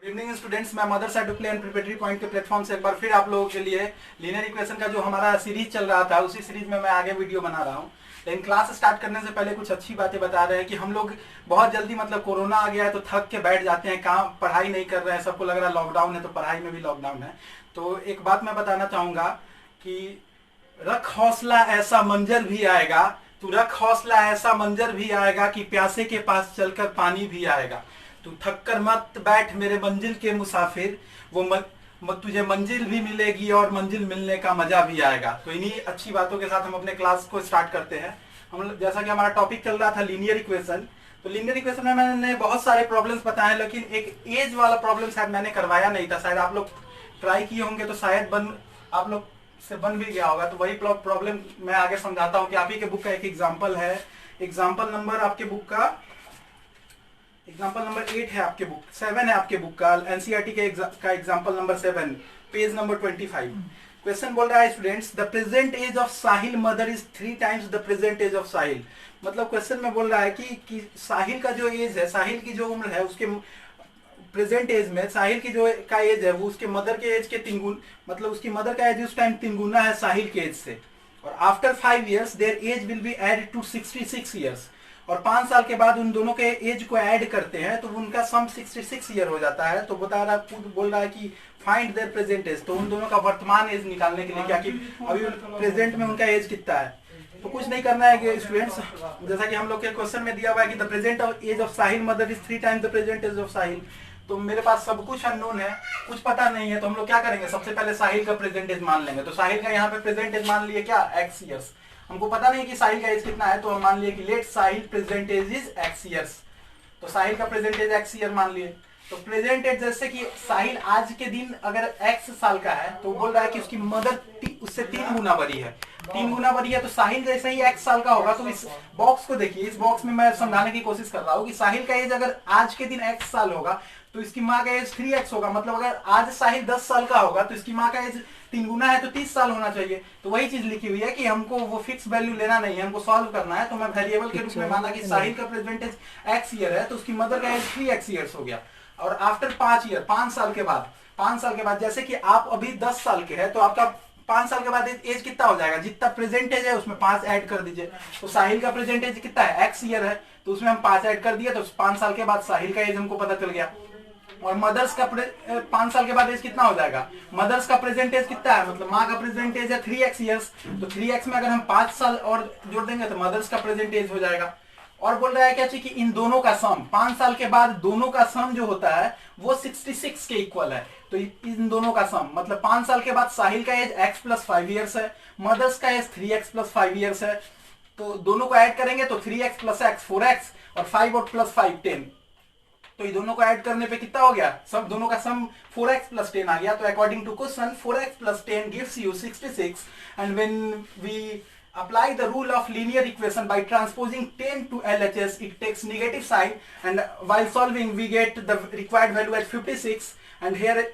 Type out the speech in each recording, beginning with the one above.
Evening students, मैं mother side display and preparatory point के platform से एक बार फिर आप लोगों के लिए लीनियर इक्वेशन का जो हमारा सीरीज चल रहा था उसी सीरीज में मैं आगे वीडियो बना रहा हूँ। लेकिन क्लास स्टार्ट करने से पहले कुछ अच्छी बातें बता रहे हैं कि हम लोग बहुत जल्दी कोरोना आ गया है तो थक के बैठ जाते हैं, काम पढ़ाई नहीं कर रहे हैं, सबको लग रहा है लॉकडाउन है तो पढ़ाई में भी लॉकडाउन है। तो एक बात मैं बताना चाहूंगा कि रख हौसला ऐसा मंजर भी आएगा, तू रख हौसला ऐसा मंजर भी आएगा कि प्यासे के पास चलकर पानी भी आएगा। तू थक कर मत बैठ मेरे मंजिल के मुसाफिर, तुझे मंजिल भी मिलेगी और मंजिल मिलने का मजा भी आएगा। तो इन्हीं अच्छी बातों के साथ हम अपने क्लास को स्टार्ट करते हैं। हम जैसा कि हमारा टॉपिक चल रहा था लीनियर इक्वेशन, तो लीनियर इक्वेशन में मैंने बहुत सारे प्रॉब्लम्स बताए, लेकिन एक एज वाला प्रॉब्लम शायद मैंने करवाया नहीं था। शायद आप लोग ट्राई किए होंगे तो शायद आप लोग से बन भी गया होगा। तो वही प्रॉब्लम मैं आगे समझाता हूँ कि आप ही के बुक का एक एग्जाम्पल है। एग्जाम्पल नंबर आपके बुक का एग्जाम्पल नंबर 8 है, आपके बुक 7 है, आपके बुक का एनसीईआरटी का example number 7, page number 25। Question बोल रहा है students, the present age of Sahil mother is 3 times the present age of Sahil. मतलब क्वेश्चन में बोल रहा है कि साहिल का जो एज है, साहिल की जो उम्र है, उसके प्रेजेंट एज में साहिल की जो का एज है वो उसके मदर के एज के 3 गुना, मतलब उसकी मदर का एज उस टाइम 3 गुना है साहिल के एज से। और after 5 years their age will be add to 66 years। और 5 साल के बाद उन दोनों के एज को ऐड करते हैं तो उनका सम 66 ईयर हो जाता है। तो बोल रहा है कि फाइंड देयर प्रेजेंट एज। तो उन दोनों का वर्तमान एज निकालने के लिए क्या कि अभी प्रेजेंट में उनका एज कितना है। तो कुछ नहीं करना है स्टूडेंट्स, जैसा कि हम लोग के क्वेश्चन में दिया हुआ है कि the present age of Sahil mother is 3 times the present age of Sahil. तो मेरे पास सब कुछ अननोन है, कुछ पता नहीं है, तो हम लोग क्या करेंगे, सबसे पहले साहिल का प्रेजेंट एज मान लेंगे। तो साहिल का यहाँ पे प्रेजेंट एज मान लिए क्या, x ईयर्स। हमको पता नहीं कि साहिल का एज कितना है, तो हम मान लिए कि let Sahil present age is x years. तो साहिल का प्रेजेंट एज x ईयर मान लिए। तो प्रेजेंट एज जैसे कि साहिल आज के दिन अगर x साल का है तो बोल रहा है कि उसकी मदर उससे 3 गुना बड़ी है, 3 गुना बड़ी है। तो साहिल जैसे ही x साल का होगा, तो इस बॉक्स को देखिए, इस बॉक्स में मैं समझाने की कोशिश कर रहा हूँ कि साहिल का एज अगर आज के दिन x साल होगा तो इसकी माँ का एज 3x होगा। मतलब अगर आज साहिल 10 साल का होगा तो इसकी माँ का एज 3 गुना है तो 30 साल होना चाहिए। तो वही चीज लिखी हुई है कि हमको वो फिक्स वैल्यू लेना नहीं है, हमको सॉल्व करना है। तो मैं वेरिएबल के रूप में माना कि साहिल का प्रेजेंटेज x ईयर है तो उसकी मदर का एज 3x ईयर्स हो गया। और आफ्टर 5 ईयर, 5 साल के बाद जैसे कि आप अभी 10 साल के हैं तो आपका 5 साल के बाद एज कितना हो जाएगा, जितना प्रेजेंटेज है उसमें 5 ऐड कर दीजिए। तो साहिल का प्रेजेंटेज कितना है, x ईयर है, तो उसमें हम 5 ऐड कर दिए तो 5 साल के बाद साहिल का एज हमको पता चल गया। और मदर्स का 5 साल के बाद एज कितना हो जाएगा, मदर्स का प्रेजेंट एज कितना है, मतलब माँ का प्रेजेंट एज है 3x ईयर्स। तो 3x में अगर हम 5 साल और जोड़ देंगे तो मदर्स का प्रेजेंट एज हो जाएगा। और बोल रहा है क्या कि इन दोनों का सम 5 साल के बाद दोनों का सम जो होता है वो 66 के इक्वल है। तो इन दोनों का सम मतलब 5 साल के बाद साहिल का एज x प्लस 5 ईयर्स है, मदर्स का एज 3x प्लस 5 ईयर्स है। तो दोनों को ऐड करेंगे तो 3x प्लस x 4x और 5 और प्लस 5 10। तो ये दोनों को ऐड करने पे कितना हो गया, सब दोनों का सम 4x प्लस 10 आ गया। तो according to question 4x plus 10 gives you 66 and when we apply the rule of linear equation by transposing 10 to LHS, it takes negative sign, and while solving we get the required value at 56, and here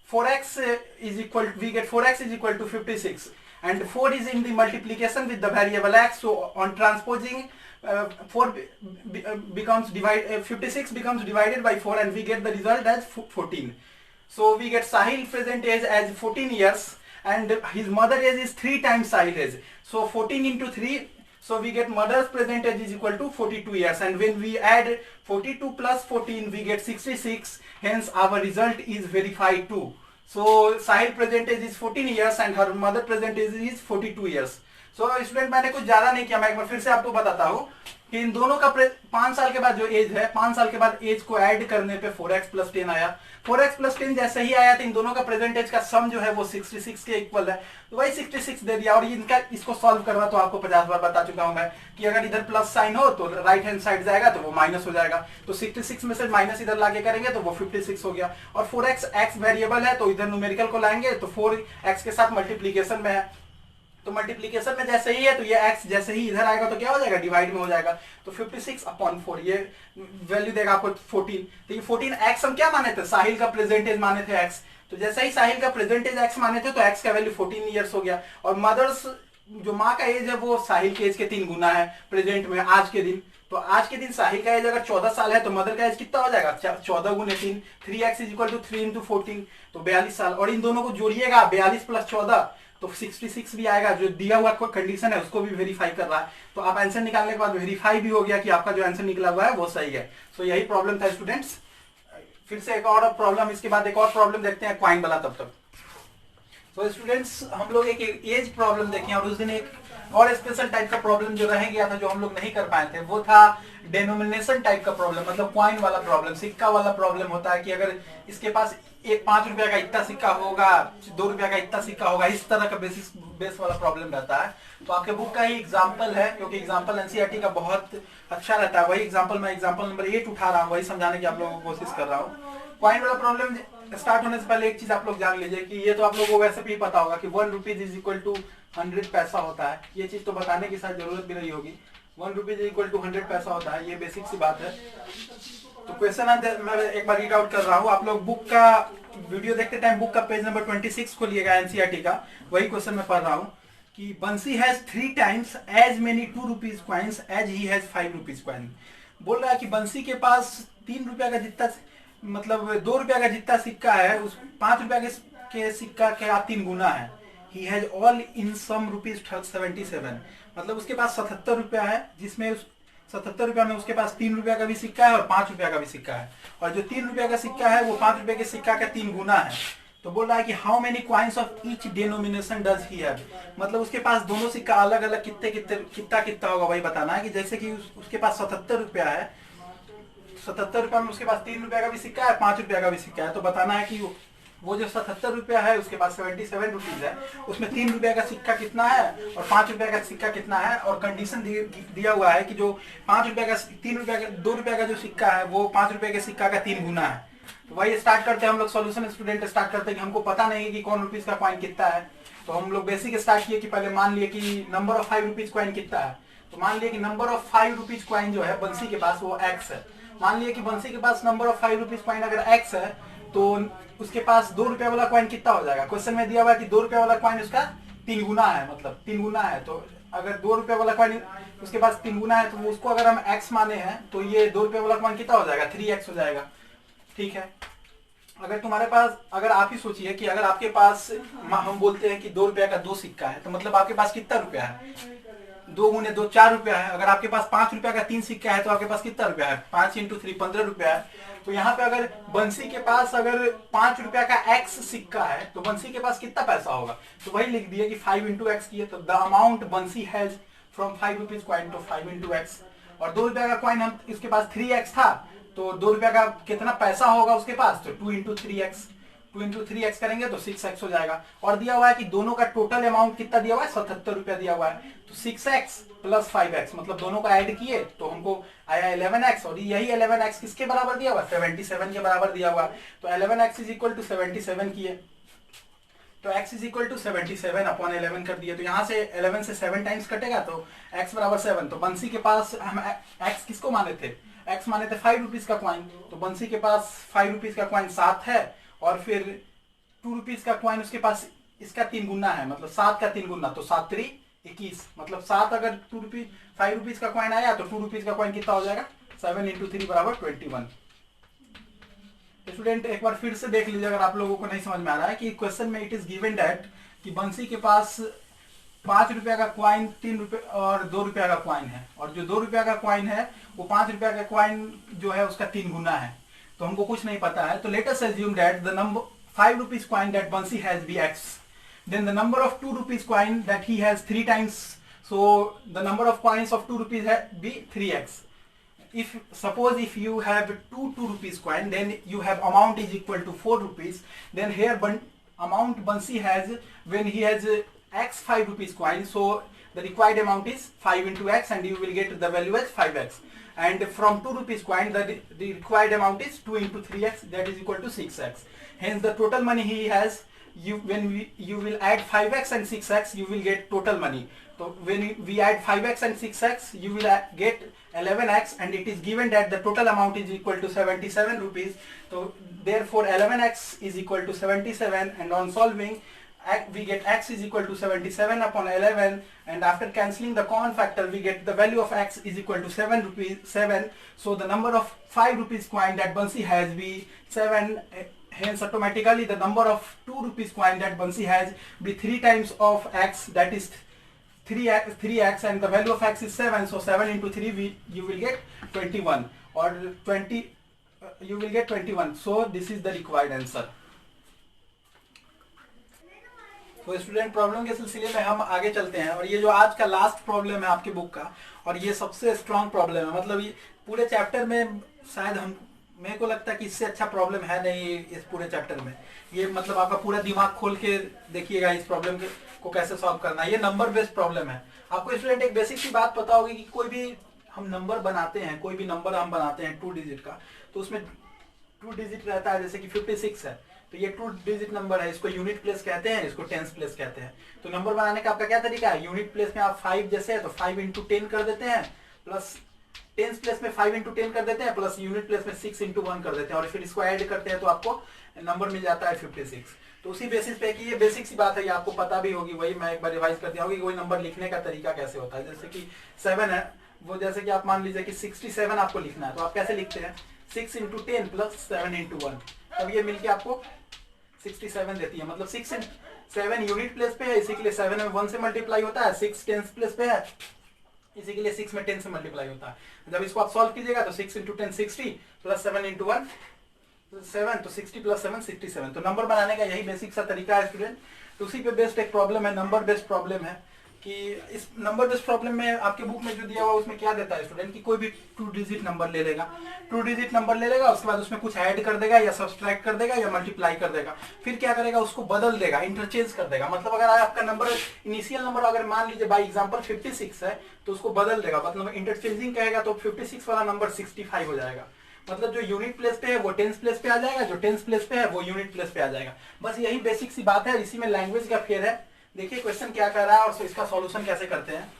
4x is equal, we get 4x is equal to 56, and 4 is in the multiplication with the variable x. So on transposing 56 becomes divided by 4 and we get the result as 14. So we get Sahil present age as 14 years and his mother age is 3 times Sahil age. So 14 into 3, so we get mother's present age is equal to 42 years, and when we add 42 plus 14 we get 66, hence our result is verified too. So Sahil present age is 14 years and her mother present age is 42 years. So student मैंने कुछ ज्यादा नहीं किया, मैं एक बार फिर से आपको बताता हूँ कि इन दोनों का 5 साल के बाद जो एज है, 5 साल के बाद एज को ऐड करने पे 4x प्लस 10 आया। 4x प्लस 10 जैसे ही आया तो इन दोनों का प्रेजेंट एज का सम जो है वो 66 के इक्वल है, तो वही 66 दे दिया। और इनका इसको सॉल्व करना तो आपको 50 बार बता चुका हूं मैं कि अगर इधर प्लस साइन हो तो राइट हैंड साइड जाएगा तो वो माइनस हो जाएगा। तो 66 में से माइनस इधर लाके करेंगे तो वो 56 हो गया। और 4x x वेरिएबल है तो इधर न्यूमेरिकल को लाएंगे तो 4x के साथ मल्टीप्लीकेशन में है, तो मल्टीप्लीकेशन में जैसे ही है तो ये x जैसे ही इधर आएगा तो क्या हो जाएगा, डिवाइड में हो जाएगा। तो 56 अपॉन 4 ये वैल्यू देगा आपको 14। तो ये 14x हम क्या माने थे, साहिल का प्रेजेंटेज माने थे x। तो जैसे ही साहिल का प्रेजेंटेज x माने थे तो x का वैल्यू 14 ईयर्स हो गया। और मदर्स जो माँ का एज है वो साहिल के एज के 3 गुना है प्रेजेंट में आज के दिन। तो आज के दिन साहिल का एज अगर 14 साल है तो मदर का एज कितना हो जाएगा 14 गुने 3, 3x is equal to 3 into 14, तो 42 साल। और इन दोनों को जोड़िएगा 42 प्लस 14 तो 66 भी आएगा। जो दिया हुआ कंडीशन है उसको भी वेरीफाई कर रहा है। तो आप आंसर निकालने के बाद वेरीफाई भी हो गया कि आपका जो आंसर निकला हुआ है वो सही है। सो यही प्रॉब्लम था स्टूडेंट्स। फिर से एक और प्रॉब्लम, इसके बाद एक और प्रॉब्लम देखते हैं क्वाइन वाला तब तक। तो स्टूडेंट्स हम लोग एक एज प्रॉब्लम देखें और उस दिन एक और स्पेशल टाइप का प्रॉब्लम जो रह गया था जो हम लोग नहीं कर पाए थे वो था डेनोमिनेशन टाइप का प्रॉब्लम, मतलब क्वाइन वाला प्रॉब्लम, सिक्का वाला प्रॉब्लम होता है कि अगर इसके पास एक 5 रुपया का इतना सिक्का होगा, 2 रुपया का इतना सिक्का होगा, इस तरह का बेस वाला प्रॉब्लम रहता है। तो आपके बुक का ही एग्जाम्पल है, क्योंकि एग्जाम्पल एनसीईआरटी का बहुत अच्छा रहता है। वही एग्जाम्पल मैं एग्जाम्पल नंबर 8 उठा रहा हूँ, वही समझाने की आप लोगों को कोशिश कर रहा हूँ। क्वाइन वाला प्रॉब्लम स्टार्ट होने से पहले एक चीज आप लोग जान लीजिए कि ये तो आप लोगों को वैसे भी पता होगा कि 1 रुपीज इज इक्वल टू 100 पैसा होता है। ये चीज तो बताने की शायद जरूरत भी नहीं होगी। 1 रुपीज इज इक्वल टू 100 पैसा होता है, ये बेसिक सी बात है। तो क्वेश्चन मैं एक बार रीड आउट कर रहा हूँ। आप लोग बुक का वीडियो देखते टाइम बुक का पेज नंबर 26 को लिएगा एनसीईआरटी का, वही क्वेश्चन मैं पढ़ रहा हूँ कि Bansi has 3 times as many 2 rupees coins as he has 5 rupees coin. बोल रहा है कि बंसी के पास 3 रुपया का जितना, मतलब 2 रुपया का जितना सिक्का है उस 5 रुपया के सिक्का के 3 गुना है। He has all in sum rupees 77, मतलब उसके पास 77 रुपया है, जिसमें 77 रुपया में उसके पास 3 रुपया का भी सिक्का है और 5 रुपया का भी सिक्का है। और जो 3 रुपया का सिक्का है वो 5 रुपये के सिक्का का 3 गुना है। तो बोल रहा है कि how many coins of each denomination does he have, मतलब उसके पास दोनों सिक्का अलग अलग कितना होगा वही बताना है। कि जैसे कि उसके पास 77 रुपया है, 77 रुपया में उसके पास 3 रुपया का भी सिक्का है, 5 रुपया का भी सिक्का है। तो बताना है कि वो जो 77 रुपया है उसके पास 77 रुपीज है, उसमें 3 रुपया का सिक्का कितना है और 5 रुपया का सिक्का कितना है। और कंडीशन दिया हुआ है कि जो 5 रुपया का 3 रुपया का 2 रुपया का जो सिक्का है वो 5 रुपये के सिक्का का 3 गुना है। तो वही स्टार्ट करते हैं हम लोग। सॉल्यूशन स्टूडेंट स्टार्ट करते हैं कि हमको पता नहीं है कि कौन रुपीज का कॉइन कितना है। तो हम लोग बेसिक स्टार्ट किए कि पहले मान लिए कि नंबर ऑफ 5 रुपीज कॉइन कितना है। तो मान लिए कि नंबर ऑफ 5 रुपीज कॉइन जो है बंसी के पास वो x है। मान लिए कि बंसी के पास नंबर ऑफ 5 रुपीज कॉइन अगर x है तो उसके पास 2 रुपया वाला कॉइन कितना हो जाएगा। क्वेश्चन में दिया हुआ है कि 2 रुपया वाला कॉइन उसका 3 गुना है, मतलब 3 गुना है। तो अगर 2 रुपया वाला कॉइन उसके पास 3 गुना है तो उसको अगर हम x माने हैं तो ये 2 रुपया वाला कॉइन कितना हो जाएगा 3x हो जाएगा। ठीक है। अगर तुम्हारे पास, अगर आप ही सोचिए कि अगर आपके पास हम बोलते हैं कि 2 रुपया का 2 सिक्का है तो मतलब आपके पास कितना रुपया है, 2 गुने 2 4 रुपया है। अगर आपके पास 5 रुपया का 3 सिक्का है तो आपके पास कितना रुपया है, 5 इंटू 3 15 रुपया है। तो यहाँ पे अगर बंसी के पास अगर 5 रुपया का x सिक्का है तो बंसी के पास कितना पैसा होगा। तो वही लिख दिए कि 5 इंटू एक्स किए तो the amount Bansi has from 5 rupees coin to 5 into x. और 2 रुपया का कॉइन हम इसके पास 3x था तो 2 रुपया का कितना पैसा होगा उसके पास, तो 2 इंटू 3x, 2 इंटू 3x करेंगे तो 6x हो जाएगा। और दिया हुआ है कि दोनों का टोटल अमाउंट कितना दिया हुआ है 77 रुपया दिया हुआ है। तो 6x प्लस 5x मतलब दोनों का ऐड किए तो हमको आया 11x। और यही 11x किसके बराबर दिया हुआ है 77 के बराबर दिया हुआ है। तो 11x इज इक्वल टू 77 किए तो x is equal to 77 upon 11 कर दिए। तो यहाँ से 11 से 7 टाइम्स कटेगा तो x बराबर 7। तो बंसी के पास हम x किसको माने थे, x माने थे 5 रुपीज का कॉइन। तो बंसी के पास 5 रुपीज का कॉइन 7 है और फिर 2 रुपीज का कॉइन उसके पास इसका 3 गुना है, मतलब 7 का 3 गुना। तो 7 3 21, मतलब 7 अगर 5 रुपीज का कॉइन आया तो 2 रुपीज का कॉइन कितना हो जाएगा 7 इंटू 3 बराबर 21। स्टूडेंट एक बार फिर से देख लीजिए अगर आप लोगों को नहीं समझ में आ रहा है कि क्वेश्चन में इट इज गिवन दैट कि बंसी के पास 5 रुपया का क्वाइन 3 रुपये और 2 रुपया का क्वाइन है। और जो 2 रुपया का क्वाइन है वो 5 रुपया का क्वाइन जो है उसका 3 गुना है। तो हमको कुछ नहीं पता है। तो let us assume that the number 5 rupees coin that Bansi has be x. Then the number of 2 rupees coin that he has 3 times. So the number of coins of 2 rupees be 3x. If suppose if you have 2 rupees coin, then you have amount is equal to 4 rupees. Then here amount Bansi has when he has x 5 rupees coin. So the required amount is 5 into x and you will get the value as 5x. And from 2 rupees coin the required amount is 2 into 3x, that is equal to 6x. Hence the total money he has, you will add 5x and 6x, you will get total money. So when we add 5x and 6x, you will get 11x, and it is given that the total amount is equal to 77 rupees. So therefore 11x is equal to 77, and on solving we get x is equal to 77 upon 11, and after cancelling the common factor we get the value of x is equal to 7. So the number of 5 rupees coin that Bansi has be 7. Hence automatically the number of 2 rupees coin that Bansi has be 3 times of x, that is 3x, and the value of x is 7. So 7 into 3 you will get 21, or 20 you will get 21. So this is the required answer. तो student problem के सिलसिले में हम आगे चलते हैं, और ये जो आज का लास्ट प्रॉब्लम है आपके बुक का, और ये सबसे स्ट्रॉन्ग प्रॉब्लम है, मतलब ये पूरे चैप्टर में शायद मेरे को लगता है कि इससे अच्छा प्रॉब्लम है नहीं इस पूरे चैप्टर में। ये मतलब आपका पूरा दिमाग खोल के देखिएगा इस प्रॉब्लम को कैसे सॉल्व करना है। ये नंबर बेस्ड प्रॉब्लम है। आपको स्टूडेंट एक बेसिक सी बात पता होगी कि कोई भी हम नंबर बनाते हैं, कोई भी नंबर हम बनाते हैं 2 डिजिट का, तो उसमें 2 डिजिट रहता है। जैसे कि 56 है तो ये 2 डिजिट नंबर है, इसको यूनिट प्लेस कहते हैं, इसको टेंस प्लेस कहते हैं। तो नंबर बनाने का आपका क्या तरीका है, यूनिट प्लेस में आप 5 जैसे है तो 5 इंटू 10 कर देते हैं, प्लस टेंस प्लेस में 5 इंटू 10 कर देते हैं, प्लस यूनिट प्लेस में 6 इंटू 1 कर देते हैं, और फिर इसको ऐड करते हैं तो आपको नंबर मिल जाता है 56। तो उसी बेसिस पे कि ये बेसिक सी बात है, ये आपको पता भी होगी, वही मैं एक बार रिवाइज कर दिया होगी कि कोई नंबर लिखने का तरीका कैसे होता है। जैसे कि 7 है, वो जैसे कि आप मान लीजिए कि 67 आपको लिखना है, तो आप कैसे लिखते हैं 6 इंटू 10 प्लस 7 इंटू 1, तब ये मिलके आपको 67 देती है। मतलब 7 यूनिट प्लेस पे है, इसी के लिए 7 में 1 से मल्टीप्लाई होता है, 6 टेंस प्लेस पे है, इसी के लिए 6 में 10 से मल्टीप्लाई होता है। जब इसको आप सॉल्व कीजिएगा तो 6 इंटू 10 60 प्लस 7 इंटू 1 7, तो 60 प्लस 7 67। तो नंबर बनाने का यही बेसिक सा तरीका है स्टूडेंट। तो उसी पे बेस्ड एक प्रॉब्लम है, नंबर बेस्ड प्रॉब्लम है, कि इस नंबर बेस्ड प्रॉब्लम में आपके बुक में जो दिया हुआ उसमें क्या देता है स्टूडेंट, कि कोई भी 2 डिजिट नंबर ले लेगा, 2 डिजिट नंबर ले लेगा, उसके बाद उसमें कुछ ऐड कर देगा या सब्सट्रैक्ट कर देगा या मल्टीप्लाई कर देगा, फिर क्या करेगा उसको बदल देगा, इंटरचेंज कर देगा। मतलब अगर आपका नंबर इनिशियल नंबर अगर मान लीजिए बाई एग्जाम्पल 56 है तो उसको बदल देगा, मतलब इंटरचेंजिंग कहेगा तो 56 वाला नंबर 65 हो जाएगा। मतलब जो यूनिट प्लेस पे है वो टेंस प्लेस पे आ जाएगा, जो टेंस प्लेस पे है वो यूनिट प्लेस पे आ जाएगा। बस यही बेसिक सी बात है, इसी में लैंग्वेज का फेर है। देखिए क्वेश्चन क्या कर रहा है और इसका सॉल्यूशन कैसे करते हैं।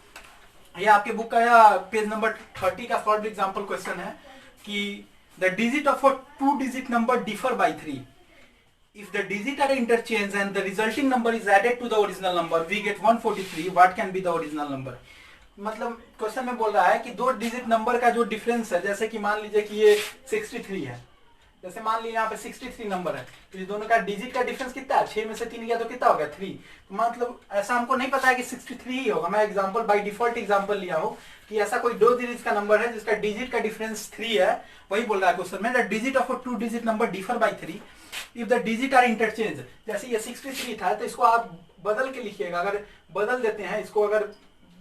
ये आपके बुक का या पेज नंबर 30 का सॉल्व एग्जांपल क्वेश्चन है कि the digit of a 2 digit number differ by 3 if the digit are interchanged and the resulting number is added to the original number we get 143 what can be the original number। मतलब question में बोल रहा है कि 2 digit number का जो difference है, जैसे कि मान लीजिए कि ये 63 है, जैसे मान लीजिए यहाँ पे 63 नंबर है, तो ये दोनों का डिजिट का डिफरेंस कितना है, 6 में से 3 गया तो कितना हो गया 3। तो मतलब ऐसा हमको नहीं पता है कि 63 ही होगा, मैं एग्जांपल बाय डिफॉल्ट एग्जांपल लिया हूँ कि ऐसा कोई 2 डिजिट का नंबर है जिसका डिजिट का डिफरेंस 3 है। वही बोल रहा है क्वेश्चन में the digit of a 2 digit number differ by 3 if the digit are interchange. जैसे ये 63 था तो इसको आप बदल के लिखिएगा, अगर बदल देते हैं इसको, अगर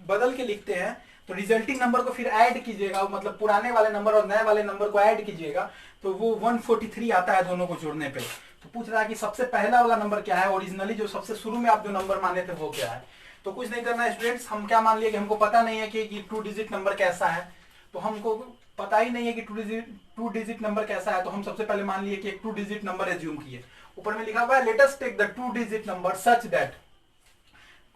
बदल के लिखते हैं तो रिजल्टिंग नंबर को फिर ऐड कीजिएगा, मतलब पुराने वाले नंबर और नए वाले नंबर को ऐड कीजिएगा तो वो 143 आता है दोनों को जोड़ने पे। तो पूछ रहा है कि सबसे पहला वाला नंबर क्या है, ओरिजिनली जो सबसे शुरू में आप जो नंबर माने थे वो क्या है। तो कुछ नहीं करना है स्टूडेंट्स, हम क्या मान लिए कि हमको पता नहीं है कि 2 डिजिट नंबर कैसा है, तो हमको पता ही नहीं है कि 2 डिजिट नंबर कैसा है, तो हम सबसे पहले मान लिए कि एक 2 डिजिट नंबर एज्यूम किए। ऊपर में लिखा हुआ है let us take the 2 digit number such that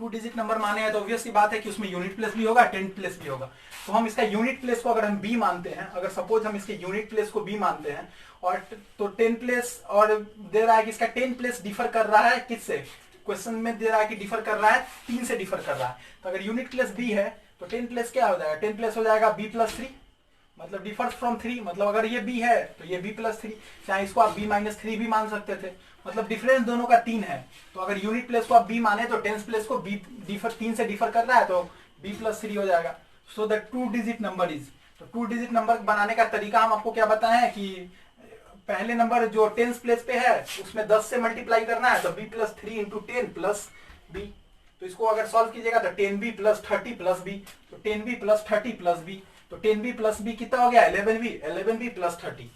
2 digit number माने हैं तो ऑब्वियस सी बात है कि उसमें यूनिट प्लेस भी होगा, टेंथ प्लेस भी होगा। तो हम इसका यूनिट प्लेस को अगर हम b मानते हैं, अगर सपोज हम इसके यूनिट प्लेस को b मानते हैं, और तो 10 प्लेस और दे रहा है कि इसका 10 प्लेस डिफर कर रहा है किससे, क्वेश्चन में दे रहा है कि डिफर कर रहा है 3 से डिफर कर रहा है। तो अगर यूनिट प्लेस b है तो 10 प्लेस क्या हो जाएगा, 10 प्लेस हो जाएगा b प्लस 3, मतलब डिफर्स फ्रॉम 3, मतलब अगर ये b है तो ये b प्लस 3, चाहे इसको आप b माइनस 3 भी मान सकते थे, मतलब डिफरेंस दोनों का 3 है। तो अगर यूनिट प्लेस को आप b माने तो टेंस प्लेस को b डिफर 3 से डिफर कर रहा है तो b प्लस 3 हो जाएगा। So the 2 digit number is, तो 2 डिजिट नंबर बनाने का तरीका हम आपको क्या बताए हैं कि पहले नंबर जो टेंस प्लेस पे है उसमें 10 से मल्टीप्लाई करना है, तो b plus 3 into 10 plus b। तो इसको अगर सॉल्व कीजिएगा तो 10b प्लस 30 प्लस b, तो 10b प्लस 30 प्लस b, तो 10b प्लस b कितना हो गया 11b प्लस 30।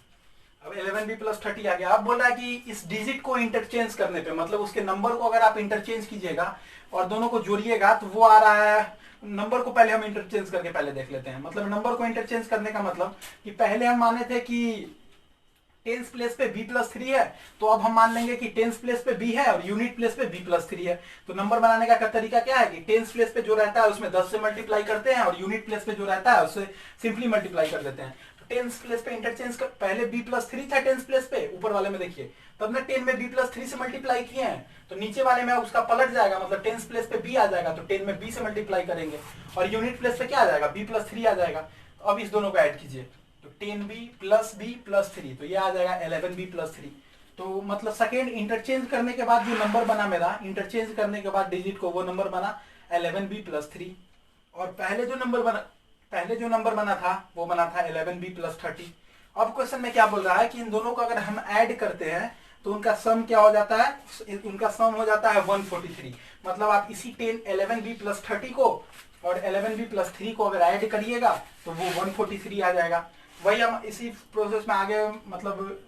अब 11b प्लस 30 आ गया। अब बोल रहा है कि इस डिजिट को इंटरचेंज करने पे, मतलब उसके नंबर को अगर आप इंटरचेंज कीजिएगा और दोनों को जोड़िएगा तो वो आ रहा है, नंबर को पहले हम इंटरचेंज करके पहले देख लेते हैं। मतलब नंबर को इंटरचेंज करने का मतलब कि पहले हम माने थे कि टेंस प्लेस पे b प्लस 3 है, तो अब हम मान लेंगे कि टेंस प्लेस पे b है और यूनिट प्लेस पे b प्लस 3 है। तो नंबर बनाने का तरीका क्या है कि टेंस प्लेस पे जो रहता है उसमें 10 से मल्टीप्लाई करते हैं और यूनिट प्लेस पे जो रहता है उससे सिंपली मल्टीप्लाई कर देते हैं। तो टेंस प्लेस पे इंटरचेंज कर, पहले b+3 था टेंस प्लेस पे ऊपर वाले में देखिए, तो हमने 10 में b+3 से मल्टीप्लाई किए हैं, तो नीचे वाले में उसका पलट जाएगा, मतलब टेंस प्लेस पे b आ जाएगा, तो 10 में b से मल्टीप्लाई करेंगे, और यूनिट प्लेस पे क्या आ जाएगा, b+3 आ जाएगा। तो अब इस दोनों को ऐड कीजिए, तो 10b + b + 3, तो ये आ जाएगा 11b + 3। तो मतलब सेकेंड इंटरचेंज करने के बाद जो नंबर बना मेरा, इंटरचेंज करने के बाद डिजिट को, वो नंबर बना 11b + 3, और पहले जो नंबर बना था वो बना था 11b + 30। अब क्वेश्चन में क्या बोल रहा है कि इन दोनों को अगर हम ऐड करते हैं तो उनका सम क्या हो जाता है, उनका सम हो जाता है 143। मतलब आप इसी 11b + 30 को और 11b + 3 को अगर ऐड करिएगा तो वो 143 आ जाएगा। वही हम इसी प्रोसेस में आगे मतलब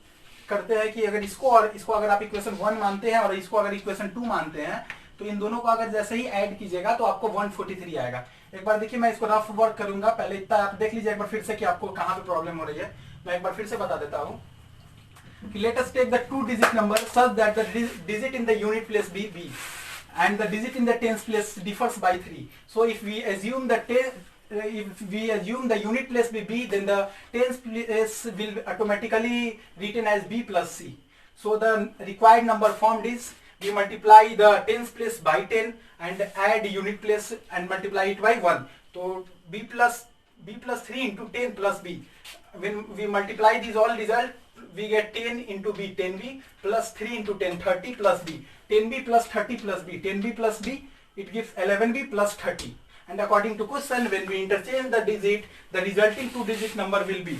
करते हैं कि अगर इसको और इसको अगर आप इक्वेशन 1 मानते हैं और इसको अगर इक्वेशन 2 मानते हैं, तो इन दोनों को अगर जैसे ही ऐड कीजिएगा तो आपको 143 आएगा। एक बार देखिए, मैं इसको रफ वर्क करूंगा, पहले इतना आप देख लीजिए एक बार फिर से कि आपको कहां पे प्रॉब्लम हो रही है। मैं एक बार फिर से बता देता हूं कि let us take the 2 digit number such that the digit in the unit place be B and the digit in the tens place differs by 3. So if we assume the unit place be b, then the tens place will automatically written as b + c. So the required number formed is, we multiply the tens place by 10 and add unit place and multiply it by 1. So b + 3 into 10 + b. When we multiply these all result, we get 10 into b 10b + 3 into 10 30 + b, 10b + 30 + b, 10b + b, it gives 11b + 30. And according to question, when we interchange the digit, the resulting 2 digit number will be,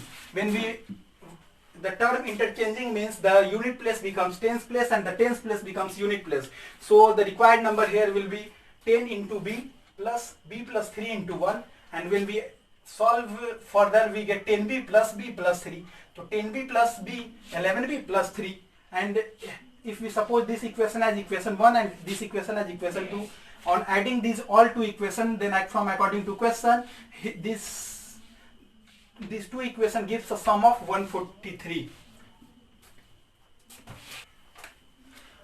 the term interchanging means the unit place becomes tens place and the tens place becomes unit place. So the required number here will be 10 into b plus b + 3 into 1, and when we solve further we get 10b + b + 3. So 10b + b, 11b + 3, and if we suppose this equation as equation 1 and this equation as equation 2, on adding these all two equations, then from according to question, these two equation gives a sum of 143.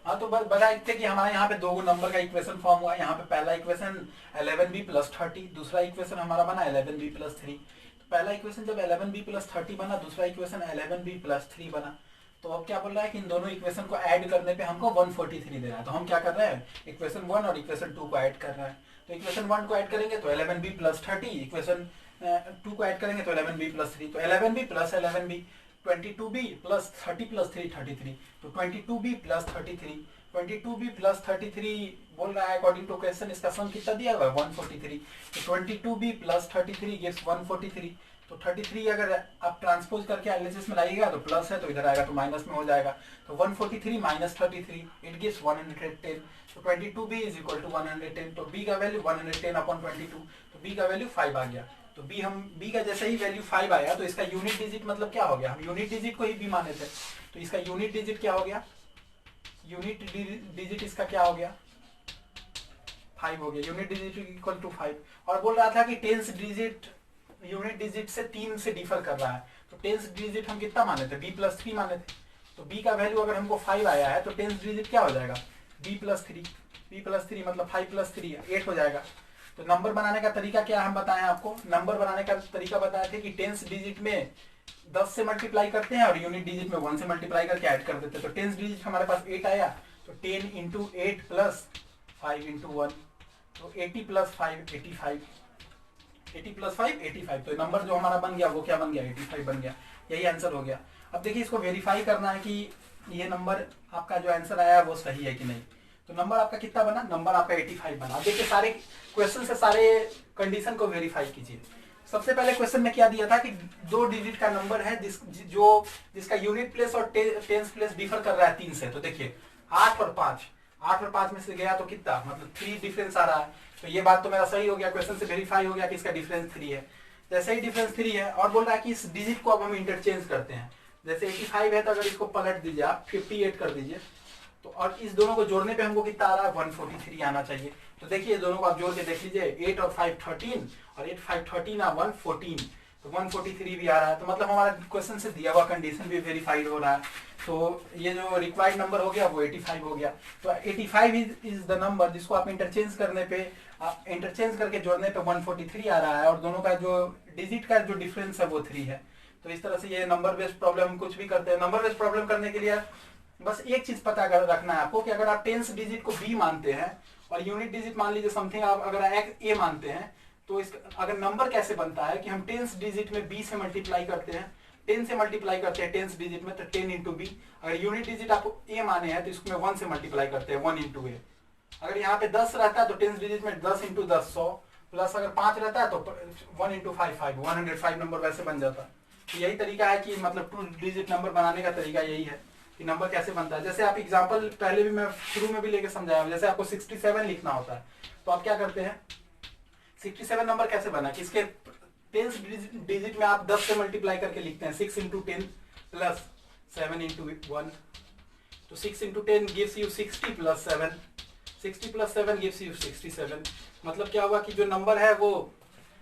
हाँ, तो बस बता देते कि हमारे यहाँ पे दो नंबर का इक्वेशन फॉर्म हुआ। यहाँ पे पहला इक्वेशन 11b + 30, दूसरा इक्वेशन हमारा बना 11b + 3। तो पहला इक्वेशन जब 11b + 30 बना, दूसरा इक्वेशन 11b + 3 बना, तो अब क्या बोल रहा है कि इन दोनों इक्वेशन को ऐड करने पे हमको 143 देना है। तो हम क्या कर रहे हैं, इक्वेशन 1 और इक्वेशन 2 को ऐड कर रहे हैं। तो इक्वेशन 1 को ऐड करेंगे तो 11b + 30, इक्वेशन 2 को ऐड करेंगे तो 11b + 3, तो 11b + 11b, 22b + 30 + 3 33, तो 22b + 33, 22b + 33 बोल रहा है अकॉर्डिंग टू क्वेश्चन, इसका सम कितना दिया हुआ है 143। तो 22b + 33 गिव्स 143। तो 33 अगर आप ट्रांसपोज करके एनालिसिस में लाइएगा तो प्लस है, तो इधर आएगा तो माइनस में हो जाएगा। तो 143 - 33 इट गिव्स 110। तो 22b = 110, तो b का वैल्यू 110/22, तो b का वैल्यू 5 आ गया। तो b का जैसे ही वैल्यू 5 आया तो इसका यूनिट डिजिट मतलब क्या हो गया, हम यूनिट डिजिट को ही b माने थे, तो इसका यूनिट डिजिट क्या हो गया, यूनिट डिजिट इसका क्या हो गया 5 हो गया, यूनिट डिजिट = 5। और बोल रहा था कि टेंस डिजिट यूनिट डिजिट से 3 से डिफर कर रहा है, तो टेंस डिजिट हम कितना माने थे, b + 3 माने थे। तो b का वैल्यू अगर हमको 5 आया है तो टेंस डिजिट क्या हो जाएगा, b + 3, b + 3 मतलब 5 + 3 8 हो जाएगा। तो नंबर बनाने का तरीका क्या हम बताएं आपको, नंबर बनाने का तरीका बताए थे कि टेंस डिजिट में 10 से मल्टीप्लाई करते हैं और यूनिट डिजिट में 1 से मल्टीप्लाई करके ऐड कर देते हैं। तो टेंस डिजिट हमारे पास 8 आया, तो 10 × 8 + 5 × 1, तो 80 + 5 85, 80 + 5 85। तो नंबर जो हमारा बन गया वो क्या बन गया, 85 बन गया। यही आंसर हो गया। अब देखिए इसको वेरीफाई करना है कि ये नंबर आपका जो आंसर आया वो सही है कि नहीं। तो नंबर आपका कितना बना, नंबर आपका 85 बना। अब देखिए सारे क्वेश्चन से सारे कंडीशन को वेरीफाई कीजिए। सबसे पहले क्वेश्चन में क्या दिया था कि 2 डिजिट का नंबर है जिसका यूनिट प्लेस और टेंस प्लेस डिफर कर रहा है 3 से। तो देखिए 8 और 5 में से गया तो कितना, मतलब 3 डिफरेंस आ रहा है। तो ये बात तो मेरा सही हो गया, क्वेश्चन से वेरीफाई हो गया कि इसका डिफरेंस 3 है। जैसे ही डिफरेंस 3 है और बोल रहा है कि इस डिजिट को अब हम इंटरचेंज करते हैं। जैसे 85 है तो अगर इसको पलट दीजिए आप 58 कर दीजिए, तो और इस दोनों को जोड़ने पे हमको कितना आ रहा है 143 आना चाहिए। तो देखिए दोनों को आप जोड़ के देख लीजिए, 8 और 5 13 और 8 5 13 114, तो 143 भी आ रहा है। तो मतलब हमारा क्वेश्चन से दिया हुआ कंडीशन भी वेरीफाइड हो रहा है। तो ये जो रिक्वायर्ड नंबर हो गया वो 85 हो गया। तो 85 इज द नंबर जिसको आप इंटरचेंज करने पे इंटरचेंज करके जोड़ने पे 143 आ रहा है, और दोनों का जो डिजिट का जो डिफरेंस है वो 3 है। तो इस तरह से ये नंबर बेस्ड प्रॉब्लम कुछ भी करते हैं। नंबर बेस्ड प्रॉब्लम करने के लिए बस एक चीज पता रखना है आपको कि अगर आप टेंस डिजिट को बी मानते हैं और यूनिट डिजिट मान लीजिए समथिंग आप अगर ए मानते हैं, तो इस अगर नंबर कैसे बनता है कि हम टेंस डिजिट में बी से मल्टीप्लाई करते हैं, 10 से मल्टीप्लाई करते हैं टेंस डिजिट में, तो 10 इंटू बी। अगर यूनिट डिजिट आपको ए माने हैं तो इसको 1 से मल्टीप्लाई करते हैं, 1 इंटू ए। अगर यहाँ पे 10 रहता है तो टेंस डिजिट में 10 इंटू 10 100, प्लस अगर 5 रहता है तो 1 इंटू 5 5, 105 नंबर वैसे बन जाता है। तो यही तरीका है कि मतलब 2 डिजिट नंबर बनाने का तरीका यही है कि नंबर कैसे बनता है। जैसे आप एग्जांपल पहले भी मैं शुरू में भी लेके समझाया हूं, जैसे आपको 67 लिखना होता है तो आप क्या करते हैं, 67 नंबर कैसे बना कि इसके टेंस डिजिट में आप 10 से मल्टीप्लाई करके लिखते हैं, 6 इंटू 10 प्लस 7 इंटू 1, तो 6 into 10 gives you 60 plus 7, 60 plus 7 gives you 67। मतलब क्या हुआ कि जो नंबर है वो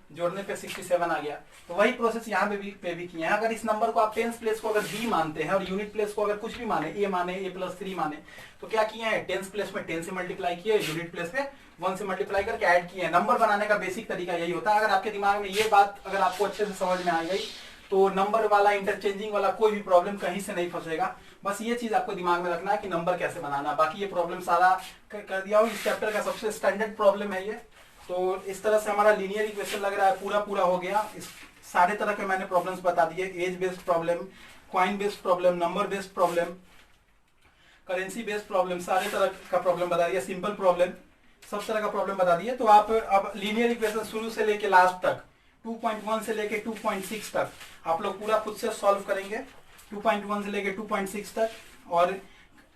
जोड़ने पे 67 आ गया। तो वही प्रोसेस यहाँ पे भी किए हैं। अगर इस नंबर को आप टेंस प्लेस को अगर बी मानते हैं और यूनिट प्लेस को अगर कुछ भी माने, ए माने, ए प्लस 3 माने, तो क्या किए हैं, टेंस प्लेस में 10 से मल्टीप्लाई किए, यूनिट प्लेस में 1 से मल्टीप्लाई करके ऐड किए हैं। नंबर बनाने का बेसिक तरीका यही होता है। अगर आपके दिमाग में ये बात अगर आपको अच्छे से समझ में आ गई तो नंबर वाला इंटरचेंजिंग वाला कोई भी प्रॉब्लम कहीं से नहीं फंसेगा। बस ये चीज आपको दिमाग में रखना है कि नंबर कैसे बनाना। बाकी ये प्रॉब्लम सारा कर दिया हूँ। इस चैप्टर का सबसे स्टैंडर्ड प्रॉब्लम है ये। तो इस तरह से हमारा लीनियर इक्वेशन लग रहा है पूरा हो गया। इस सारे तरह के मैंने प्रॉब्लम्स बता दिए, age based problem, coin based problem, number based problem, currency based problem, सारे तरह का प्रॉब्लम बता दिया, सिंपल प्रॉब्लम, सब तरह का प्रॉब्लम बता दिए। तो आप अब लीनियर इक्वेशन शुरू से लेके लास्ट तक 2.1 से लेके 2.6 तक आप लोग पूरा खुद से सॉल्व करेंगे, 2.1 से लेके 2.6 तक। और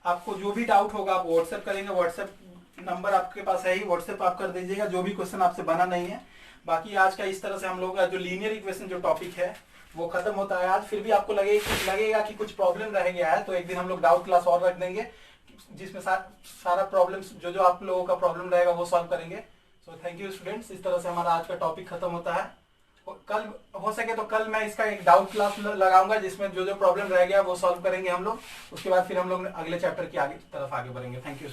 आपको जो भी डाउट होगा आप व्हाट्सएप करेंगे, व्हाट्सएप नंबर आपके पास है ही, व्हाट्सएप आप कर दीजिएगा जो भी क्वेश्चन आपसे बना नहीं है। बाकी आज का इस तरह से हम लोग का जो लीनियर इक्वेशन जो टॉपिक है वो खत्म होता है आज। फिर भी आपको लगेगा कि कुछ प्रॉब्लम रह गया है तो एक दिन हम लोग डाउट क्लास और रख देंगे जिसमें सारा प्रॉब्लम जो आप लोगों का प्रॉब्लम रहेगा वो सॉल्व करेंगे। So thank you students. इस तरह से हमारा आज का टॉपिक खत्म होता है। कल हो सके तो कल मैं इसका एक डाउट क्लास लगाऊंगा जिसमें जो प्रॉब्लम रह गया वो सॉल्व करेंगे हम लोग। उसके बाद फिर हम लोग अगले चैप्टर की तरफ आगे बढ़ेंगे। Thank you.